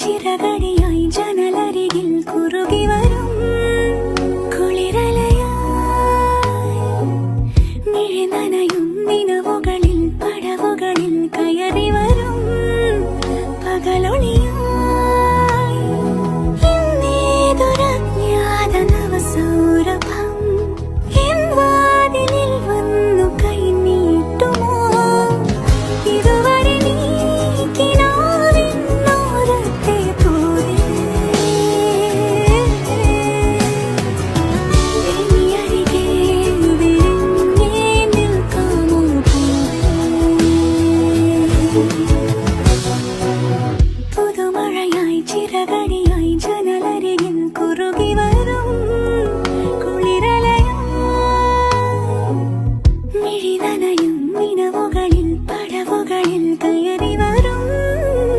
ചിറകടിയായി ജനലരികിൽ കുറുകി വരും കുളിരലയായി മിഴി നനയും നിലവുകളിൽ പടവുകളിൽ കയറി വരും പകലൊളി